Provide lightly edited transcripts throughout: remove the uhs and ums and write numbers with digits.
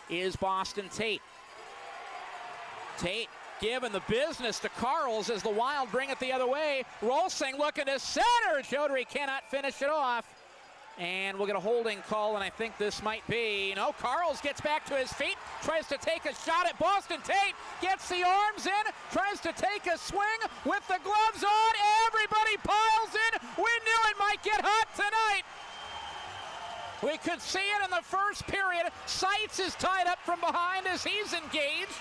is Boston Tate. Tate giving the business to Carls as the Wild bring it the other way. Rolsing looking to center. Chaudhry cannot finish it off. And we'll get a holding call, and I think this might be, no, Carls gets back to his feet, tries to take a shot at Boston Tate, gets the arms in, tries to take a swing with the gloves on, everybody piles in, we knew it might get hot tonight. We could see it in the first period. Seitz is tied up from behind as he's engaged.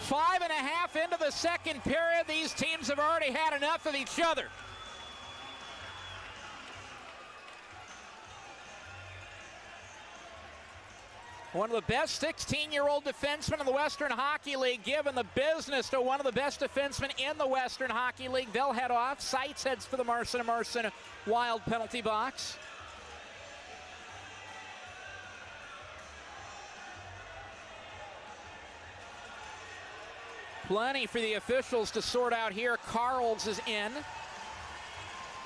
Five and a half into the second period, these teams have already had enough of each other. One of the best 16-year-old defensemen in the Western Hockey League giving the business to one of the best defensemen in the Western Hockey League. They'll head off. Seitz heads for the Marson Wild penalty box. Plenty for the officials to sort out here. Carls is in.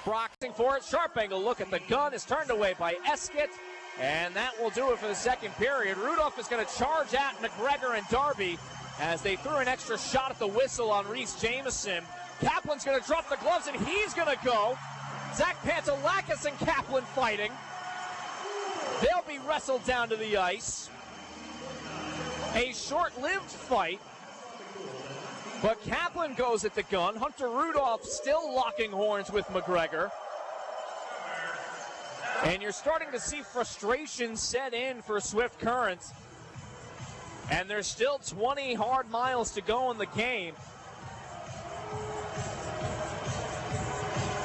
Broxing for it. Sharp angle look at the gun is turned away by Eskett. And that will do it for the second period. Rudolph is going to charge at McGregor and Darby as they threw an extra shot at the whistle on Reese Jameson. Kaplan's going to drop the gloves and he's going to go. Zach Panta, Lackis and Kaplan fighting. They'll be wrestled down to the ice. A short-lived fight. But Kaplan goes at the gun. Hunter Rudolph still locking horns with McGregor. And you're starting to see frustration set in for Swift Current. And there's still 20 hard miles to go in the game.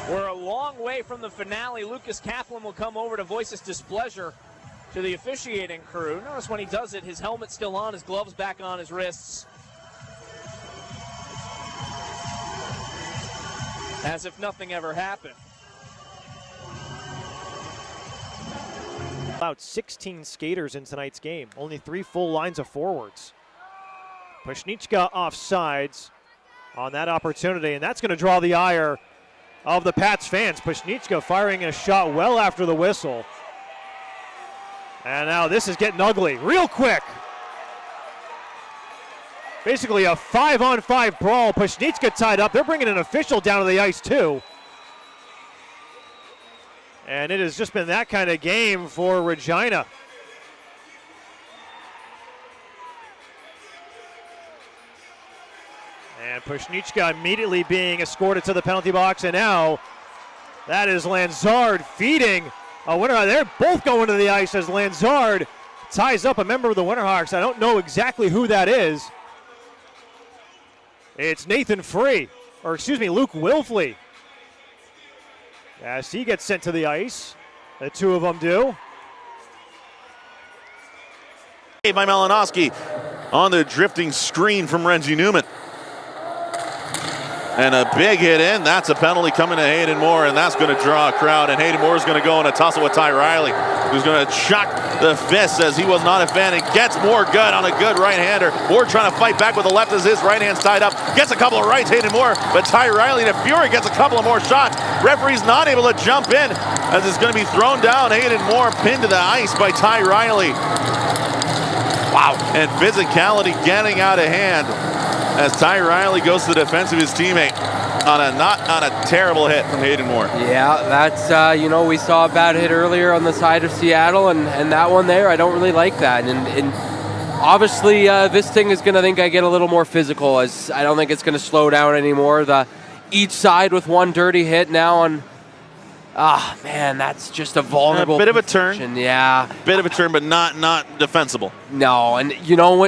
We're a long way from the finale. Lucas Kaplan will come over to voice his displeasure to the officiating crew. Notice when he does it, his helmet's still on, his gloves back on his wrists. As if nothing ever happened. About 16 skaters in tonight's game. Only 3 full lines of forwards. Pushnichka offsides on that opportunity, and that's going to draw the ire of the Pats fans. Pushnichka firing a shot well after the whistle. And now this is getting ugly real quick. Basically a 5-on-5 brawl. Pushnichka tied up. They're bringing an official down to the ice too. And it has just been that kind of game for Regina. And Pushnichka immediately being escorted to the penalty box. And now that is Lanzard feeding a Winterhawk. They're both going to the ice as Lanzard ties up a member of the Winterhawks. I don't know exactly who that is. It's Nathan Free, or excuse me, Luke Wilfley. As he gets sent to the ice, the two of them do. By Malinowski on the drifting screen from Renzi Newman. And a big hit in. That's a penalty coming to Hayden Moore, and that's going to draw a crowd. And Hayden Moore is going to go in a tussle with Ty Riley, who's going to chuck the fist as he was not a fan and gets Moore good on a good right-hander. Moore trying to fight back with the left as his right hand's tied up. Gets a couple of rights, Hayden Moore, but Ty Riley to Fury gets a couple of more shots. Referee's not able to jump in as it's going to be thrown down. Hayden Moore pinned to the ice by Ty Riley. Wow. And Physicality getting out of hand as Ty Riley goes to the defense of his teammate on a terrible hit from Hayden Moore. Yeah, that's, we saw a bad hit earlier on the side of Seattle, and that one there, I don't really like that. And obviously, this thing is going to think I get a little more physical, as I don't think it's going to slow down anymore. Each side with one dirty hit now on, man, that's just a vulnerable bit of a position. turn. Yeah. Bit of a turn, but not defensible. No, and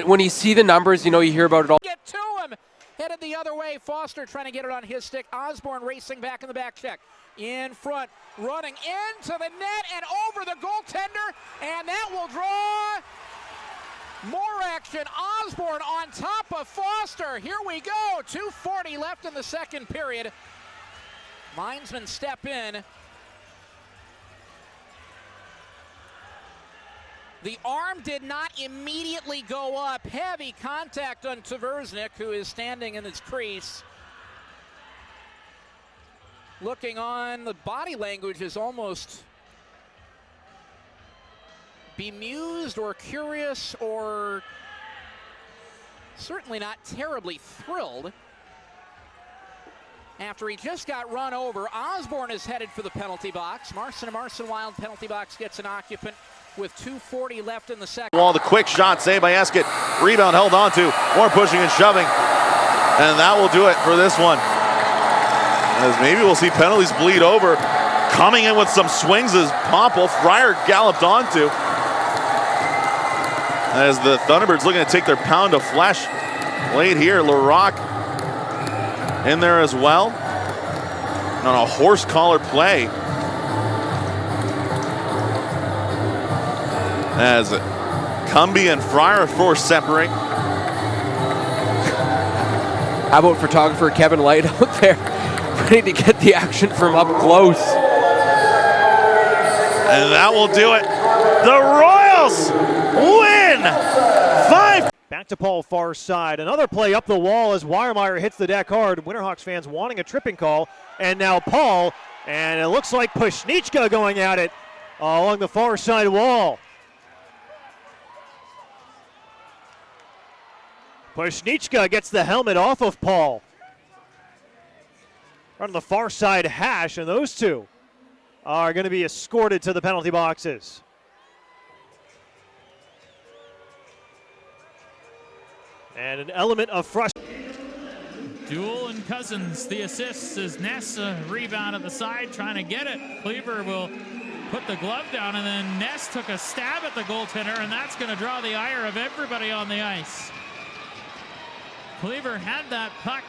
when you see the numbers, you hear about it all. Get to him! Headed the other way. Foster trying to get it on his stick. Osborne racing back in the back check. In front, running into the net and over the goaltender, and that will draw more action. Osborne on top of Foster. Here we go. 2:40 left in the second period. Linesmen step in. The arm did not immediately go up. Heavy contact on Tversnik, who is standing in his crease. looking on, the body language is almost bemused or curious or certainly not terribly thrilled after he just got run over. Osborne is headed for the penalty box. Marcin Wild penalty box gets an occupant with 2:40 left in the second. Wall, the quick shot saved by Eskett. Rebound held on to. More pushing and shoving. And that will do it for this one. As maybe we'll see penalties bleed over. Coming in with some swings as Pompel. Fryer galloped onto. As the Thunderbirds looking to take their pound of flesh. Late here, LaRock in there as well. On a horse collar play. As Cumby and Fryer forced separate. How about photographer Kevin Light out there, ready to get the action from up close? And that will do it. The Royals win 5. Back to Paul, far side. Another play up the wall as Weiermeyer hits the deck hard. Winterhawks fans wanting a tripping call. And now Paul, and it looks like Pushnichka going at it along the far side wall. Pushnichka gets the helmet off of Paul. Right on the far side hash, and those two are going to be escorted to the penalty boxes. And an element of frustration. Duel and Cousins, the assists as Ness rebound at the side, trying to get it. Cleaver will put the glove down, and then Ness took a stab at the goaltender, and that's going to draw the ire of everybody on the ice. Cleaver had that puck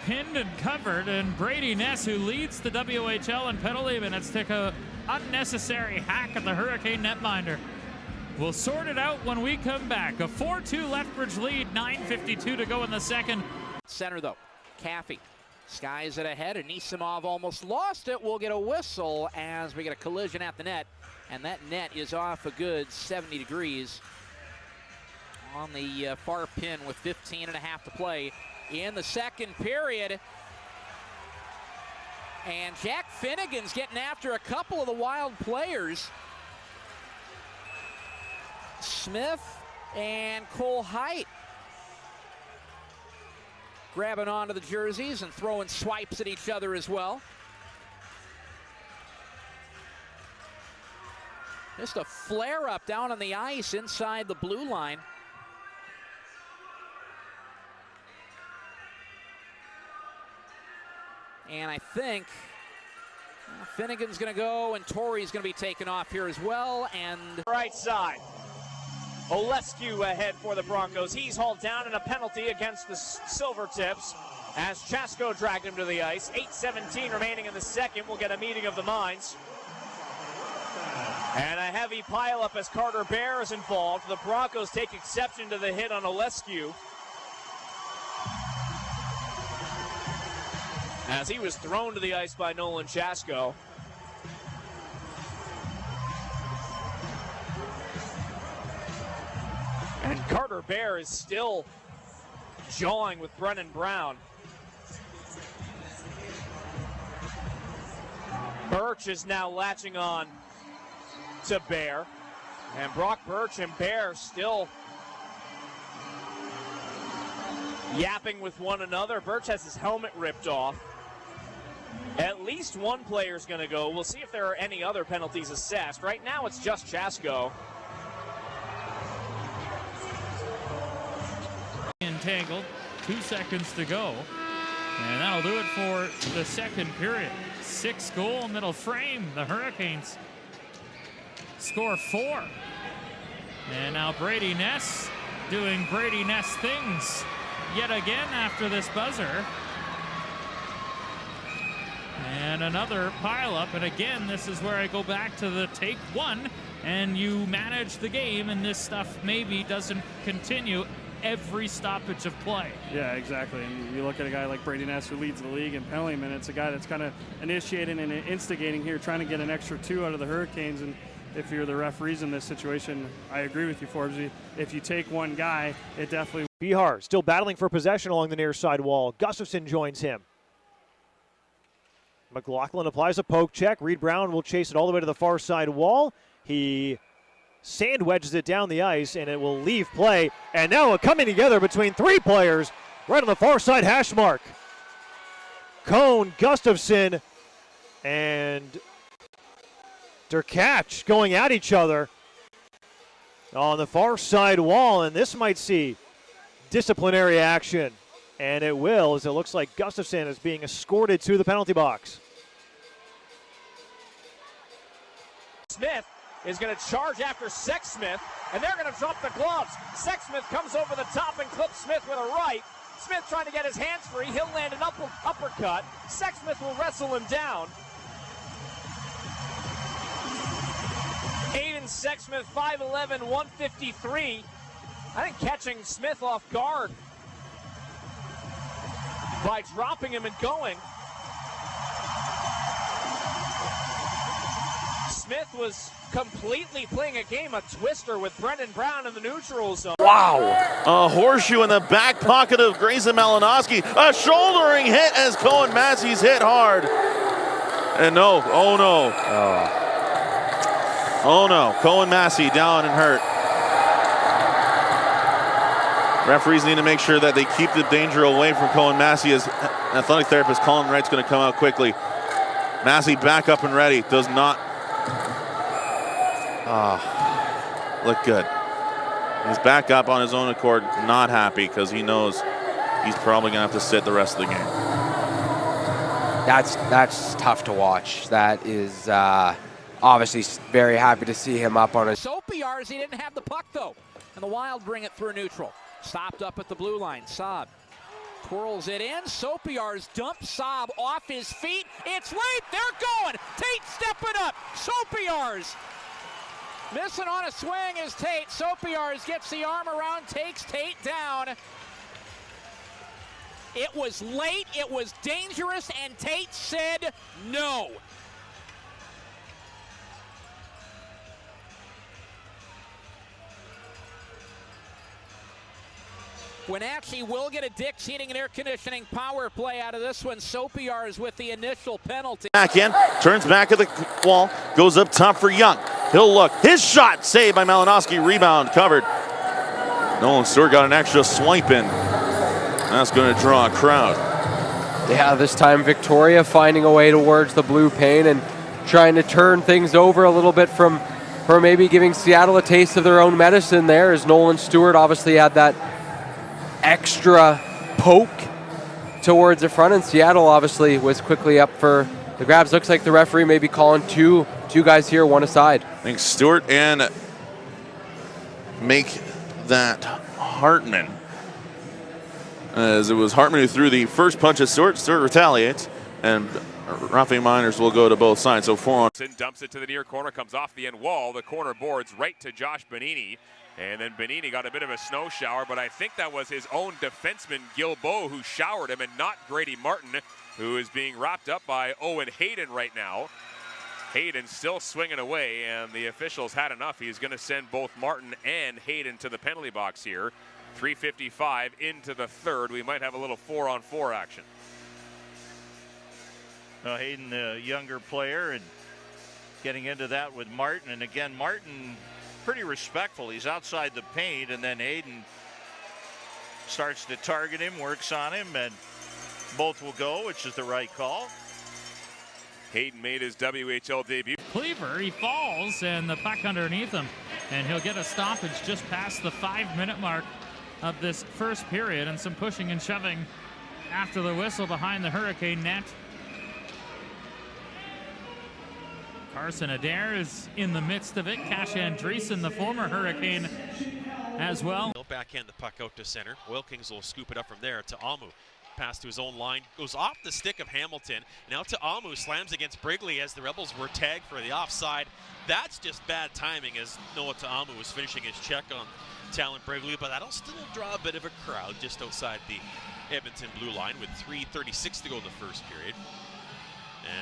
pinned and covered, and Brady Ness, who leads the WHL in penalty minutes, took an unnecessary hack at the Hurricane netminder. We'll sort it out when we come back. A 4-2 Lethbridge lead, 9:52 to go in the second. Center though, Caffey skies it ahead, and Nisimov almost lost it. We'll get a whistle as we get a collision at the net, and that net is off a good 70 degrees on the far pin with 15 and a half to play in the second period. And Jack Finnegan's getting after a couple of the Wild players. Smith and Cole Height grabbing onto the jerseys and throwing swipes at each other as well. Just a flare up down on the ice inside the blue line. And I think Finnegan's going to go, and Torrey's going to be taken off here as well. And right side. Olescu ahead for the Broncos. He's hauled down in a penalty against the Silvertips as Chasko dragged him to the ice. 8:17 remaining in the second. We'll get a meeting of the minds. And a heavy pileup as Carter Bear is involved. The Broncos take exception to the hit on Olescu, as he was thrown to the ice by Nolan Chasko. And Carter Bear is still jawing with Brennan Brown. Birch is now latching on to Bear. And Brock Birch and Bear still yapping with one another. Birch has his helmet ripped off. At least one player's going to go. We'll see if there are any other penalties assessed. Right now it's just Chasko. Entangled, 2 seconds to go. And that'll do it for the second period. 6-goal middle frame. The Hurricanes score 4. And now Brady Ness doing Brady Ness things yet again after this buzzer. And another pileup, and again, this is where I go back to the take one, and you manage the game, and this stuff maybe doesn't continue every stoppage of play. Yeah, exactly. And you look at a guy like Brady Ness, who leads the league in penalty minutes, a guy that's kind of initiating and instigating here, trying to get an extra 2 out of the Hurricanes. And if you're the referees in this situation, I agree with you, Forbesy. If you take one guy, it definitely... Bihar still battling for possession along the near side wall. Gustafson joins him. McLaughlin applies a poke check. Reed Brown will chase it all the way to the far side wall. He sand wedges it down the ice, and it will leave play. And now a coming together between three players right on the far side hash mark. Cone, Gustafson, and Derkach going at each other on the far side wall, and this might see disciplinary action. And it will, as it looks like Gustafson is being escorted to the penalty box. Smith is going to charge after Sexsmith, and they're going to drop the gloves. Sexsmith comes over the top and clips Smith with a right. Smith trying to get his hands free. He'll land an uppercut. Sexsmith will wrestle him down. Aiden Sexsmith, 5'11", 153. I think catching Smith off guard by dropping him and going. Smith was completely playing a game of twister with Brendan Brown in the neutral zone. Wow. A horseshoe in the back pocket of Grayson Malinowski. A shouldering hit as Cohen Massey's hit hard. And no, oh no. Oh no, Cohen Massey down and hurt. Referees need to make sure that they keep the danger away from Cohen Massey, as athletic therapist Colin Wright's going to come out quickly. Massey back up and ready. Does not look good. He's back up on his own accord, not happy because he knows he's probably going to have to sit the rest of the game. That's tough to watch. That is obviously very happy to see him up on his. Sopiars, he didn't have the puck though, and the Wild bring it through neutral. Stopped up at the blue line. Saab twirls it in. Sopiars dumps Saab off his feet. It's late. They're going. Tate stepping up. Sopiars missing on a swing is Tate. Sopiars gets the arm around, takes Tate down. It was late. It was dangerous, and Tate said no. Wenatchee will get a Dick's Heating and Air Conditioning power play out of this one. Sopiars with the initial penalty. Back in, turns back at the wall, goes up top for Young. He'll look. His shot saved by Malinowski. Rebound covered. Nolan Stewart got an extra swipe in. That's going to draw a crowd. Yeah, this time Victoria finding a way towards the blue paint and trying to turn things over a little bit from maybe giving Seattle a taste of their own medicine there, as Nolan Stewart obviously had that extra poke towards the front, and Seattle obviously was quickly up for the grabs. Looks like the referee may be calling two guys here, one aside. I think Stewart and make that Hartman, as it was Hartman who threw the first punch at Stewart. Stewart retaliates, and Rafi Miners will go to both sides. So 4 on. Dumps it to the near corner, comes off the end wall. The corner boards right to Josh Bonini. And then Bonini got a bit of a snow shower, but I think that was his own defenseman, Gilbo, who showered him, and not Grady Martin, who is being wrapped up by Owen Hayden right now. Hayden still swinging away, and the officials had enough. He's going to send both Martin and Hayden to the penalty box here. 3:55 into the third. We might have a little 4-on-4 action. Hayden, the younger player, and getting into that with Martin. And again, Martin pretty respectful. He's outside the paint, and then Hayden starts to target him, works on him, and both will go, which is the right call. Hayden made his WHL debut. Cleaver, he falls, and the puck underneath him, and he'll get a stoppage just past the 5-minute mark of this first period, and some pushing and shoving after the whistle behind the Hurricane net. Carson Adair is in the midst of it. Cash Andreessen, the former Hurricane, as well. He'll backhand the puck out to center. Wilkins will scoop it up from there to Amu. Pass to his own line, goes off the stick of Hamilton. Now to Amu, slams against Brigley as the Rebels were tagged for the offside. That's just bad timing, as Noah Ta'amu was finishing his check on Talon Brigley, but that'll still draw a bit of a crowd just outside the Edmonton blue line with 3:36 to go in the first period.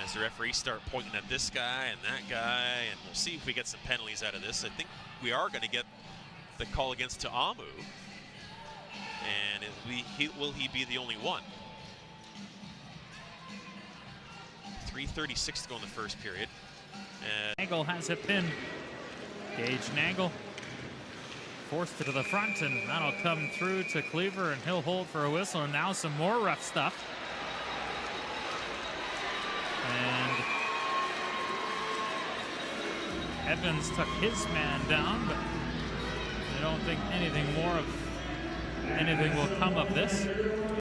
As the referees start pointing at this guy and that guy, and we'll see if we get some penalties out of this. I think we are going to get the call against Ta'amu. And will he be the only one? 3:36 to go in the first period. And Nangle has it pinned. Gage Nangle forced it to the front, and that'll come through to Cleaver, and he'll hold for a whistle. And now some more rough stuff. And Evans took his man down, but I don't think anything will come of this.